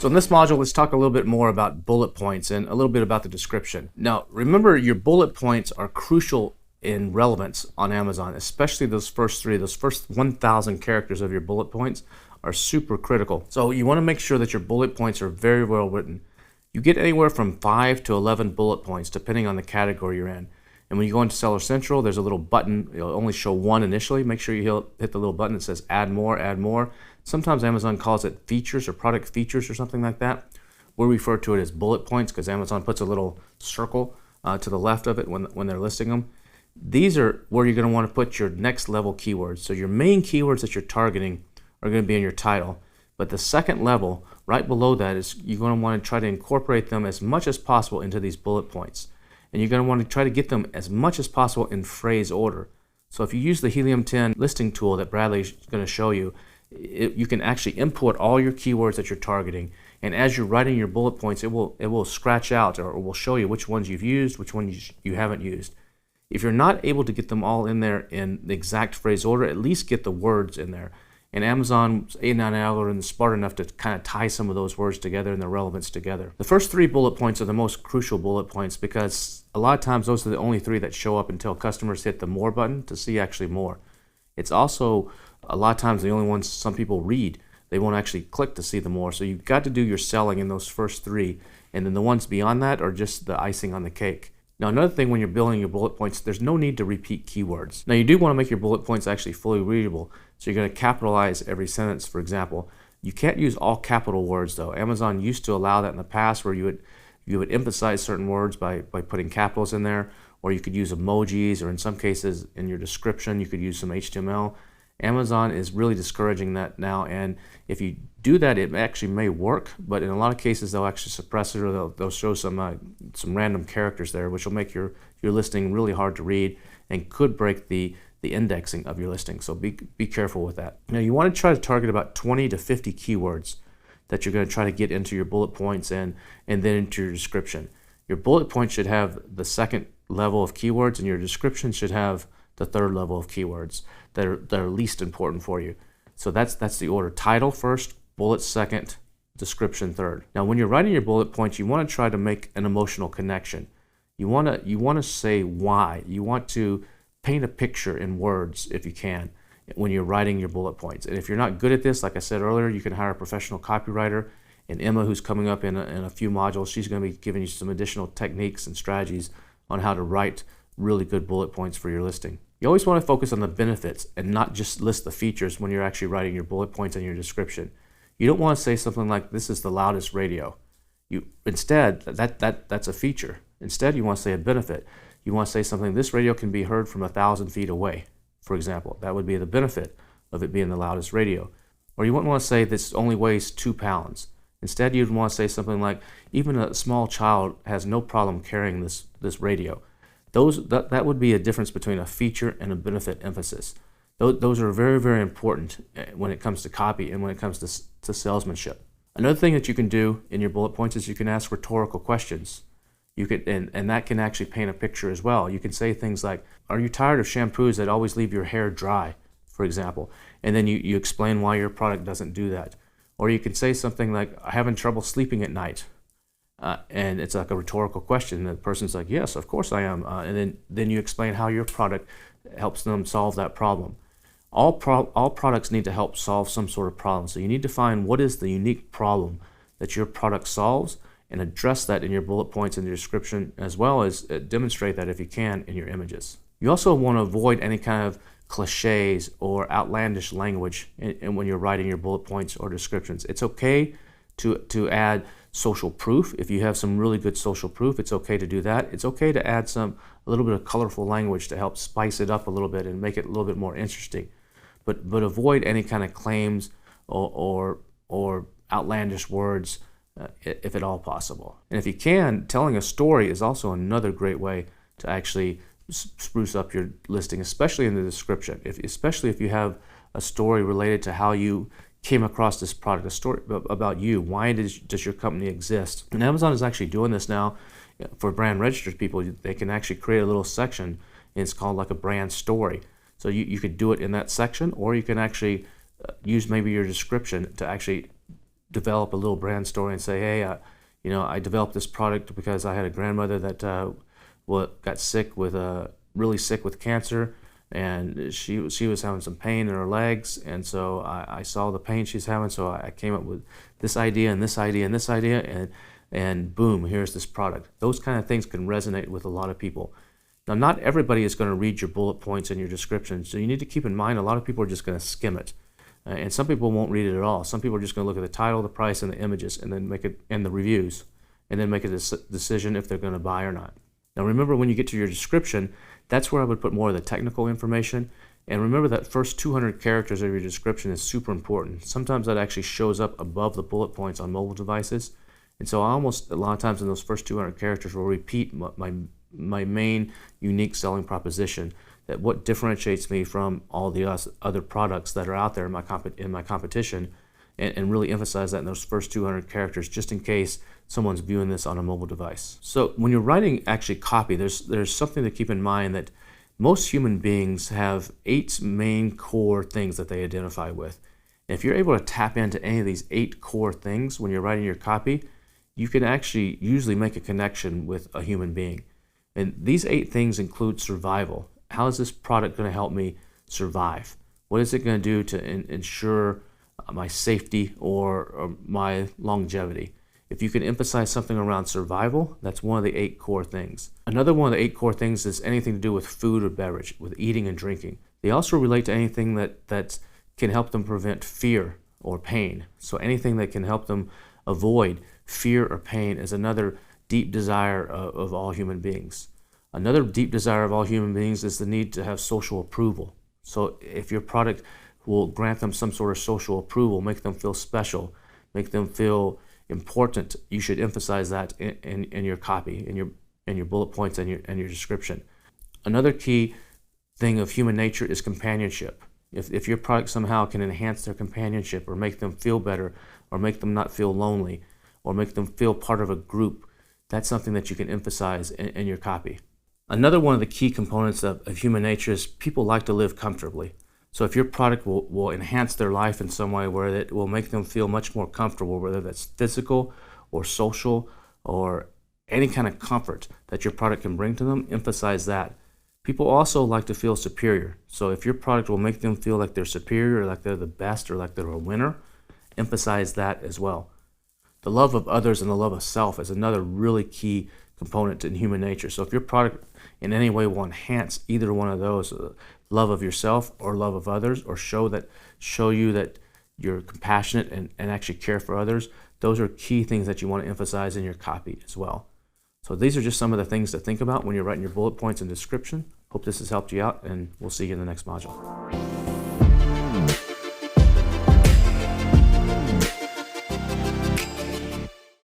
So in this module, let's talk a little bit more about bullet points and a little bit about the description. Now, remember your bullet points are crucial in relevance on Amazon, especially those first 1,000 characters of your bullet points are super critical. So you want to make sure that your bullet points are very well written. You get anywhere from 5 to 11 bullet points depending on the category you're in. And when you go into Seller Central, there's a little button. It'll only show one initially. Make sure you hit the little button that says add more, add more. Sometimes Amazon calls it features or product features or something like that. We refer to it as bullet points because Amazon puts a little circle to the left of it when they're listing them. These are where you're going to want to put your next level keywords. So your main keywords that you're targeting are going to be in your title. But the second level, right below that, is you're going to want to try to incorporate them as much as possible into these bullet points. And you're going to want to try to get them as much as possible in phrase order. So if you use the Helium 10 listing tool that Bradley's going to show you, you can actually import all your keywords that you're targeting. And as you're writing your bullet points, it will scratch out or will show you which ones you've used, which ones you haven't used. If you're not able to get them all in there in the exact phrase order, at least get the words in there. And Amazon's A9 algorithm is smart enough to kind of tie some of those words together and the relevance together. The first 3 bullet points are the most crucial bullet points because a lot of times those are the only 3 that show up until customers hit the more button to see actually more. It's also a lot of times the only ones some people read. They won't actually click to see the more. So you've got to do your selling in those first 3, and then the ones beyond that are just the icing on the cake. Now, another thing when you're building your bullet points, there's no need to repeat keywords. Now, you do want to make your bullet points actually fully readable, so you're going to capitalize every sentence, for example. You can't use all capital words, though. Amazon used to allow that in the past where you would emphasize certain words by putting capitals in there, or you could use emojis, or in some cases, in your description, you could use some HTML. Amazon is really discouraging that now, and if you do that, it actually may work, but in a lot of cases they'll actually suppress it, or they'll show some random characters there, which will make your listing really hard to read and could break the indexing of your listing. So be careful with that. Now you want to try to target about 20 to 50 keywords that you're going to try to get into your bullet points and then into your description. Your bullet point should have the second level of keywords, and your description should have the third level of keywords that are least important for you. So that's the order. Title first, bullet second, description third. Now when you're writing your bullet points, you want to try to make an emotional connection. You want to say why. You want to paint a picture in words if you can when you're writing your bullet points. And if you're not good at this, like I said earlier, you can hire a professional copywriter. And Emma, who's coming up in a few modules, she's going to be giving you some additional techniques and strategies on how to write really good bullet points for your listing. You always want to focus on the benefits and not just list the features when you're actually writing your bullet points and your description. You don't want to say something like, this is the loudest radio. Instead, that's a feature. Instead, you want to say a benefit. You want to say something, this radio can be heard from 1,000 feet away, for example. That would be the benefit of it being the loudest radio. Or you wouldn't want to say this only weighs 2 pounds. Instead, you'd want to say something like, even a small child has no problem carrying this radio. That would be a difference between a feature and a benefit emphasis. Those are very, very important when it comes to copy and when it comes to salesmanship. Another thing that you can do in your bullet points is you can ask rhetorical questions. You could, and that can actually paint a picture as well. You can say things like, are you tired of shampoos that always leave your hair dry, for example? And then you explain why your product doesn't do that. Or you can say something like, I'm having trouble sleeping at night. And it's like a rhetorical question. And the person's like, yes, of course I am. And then you explain how your product helps them solve that problem. All products need to help solve some sort of problem. So you need to find what is the unique problem that your product solves and address that in your bullet points in your description, as well as demonstrate that if you can in your images. You also want to avoid any kind of cliches or outlandish language when you're writing your bullet points or descriptions. It's okay to add social proof. If you have some really good social proof, it's okay to do that. It's okay to add a little bit of colorful language to help spice it up a little bit and make it a little bit more interesting. But avoid any kind of claims or outlandish words if at all possible. And if you can, telling a story is also another great way to actually spruce up your listing, especially in the description. Especially if you have a story related to how you came across this product, a story about you. Why does your company exist? And Amazon is actually doing this now for brand registered people. They can actually create a little section, and it's called like a brand story. So you could do it in that section, or you can actually use maybe your description to actually develop a little brand story and say, hey, I developed this product because I had a grandmother that got sick with really sick with cancer, and she was having some pain in her legs, and so I saw the pain she's having, so I came up with this idea and this idea and this idea, and boom, here's this product. Those kind of things can resonate with a lot of people. Now, not everybody is going to read your bullet points and your description, so you need to keep in mind a lot of people are just going to skim it. And some people won't read it at all. Some people are just going to look at the title, the price, and the images, and then and the reviews, and then make a decision if they're going to buy or not. Now, remember, when you get to your description, that's where I would put more of the technical information. And remember that first 200 characters of your description is super important. Sometimes that actually shows up above the bullet points on mobile devices. And so I almost, a lot of times in those first 200 characters, will repeat my main unique selling proposition, that what differentiates me from all the other products that are out there in my competition, and really emphasize that in those first 200 characters, just in case someone's viewing this on a mobile device. So when you're writing actually copy, there's something to keep in mind, that most human beings have 8 main core things that they identify with. And if you're able to tap into any of these 8 core things when you're writing your copy, you can actually usually make a connection with a human being. And these 8 things include survival. How is this product going to help me survive? What is it going to do to ensure my safety or my longevity? If you can emphasize something around survival, that's one of the 8 core things. Another one of the 8 core things is anything to do with food or beverage, with eating and drinking. They also relate to anything that can help them prevent fear or pain. So anything that can help them avoid fear or pain is another deep desire of all human beings. Another deep desire of all human beings is the need to have social approval. So if your product will grant them some sort of social approval, make them feel special, make them feel important, you should emphasize that in your copy, in your bullet points and your description. Another key thing of human nature is companionship. If your product somehow can enhance their companionship, or make them feel better, or make them not feel lonely, or make them feel part of a group, that's something that you can emphasize in your copy. Another one of the key components of human nature is people like to live comfortably. So if your product will enhance their life in some way where it will make them feel much more comfortable, whether that's physical or social or any kind of comfort that your product can bring to them, emphasize that. People also like to feel superior. So if your product will make them feel like they're superior, or like they're the best, or like they're a winner, emphasize that as well. The love of others and the love of self is another really key component in human nature. So if your product in any way will enhance either one of those, love of yourself or love of others, or show you that you're compassionate and actually care for others, those are key things that you want to emphasize in your copy as well. So these are just some of the things to think about when you're writing your bullet points and description. Hope this has helped you out, and we'll see you in the next module.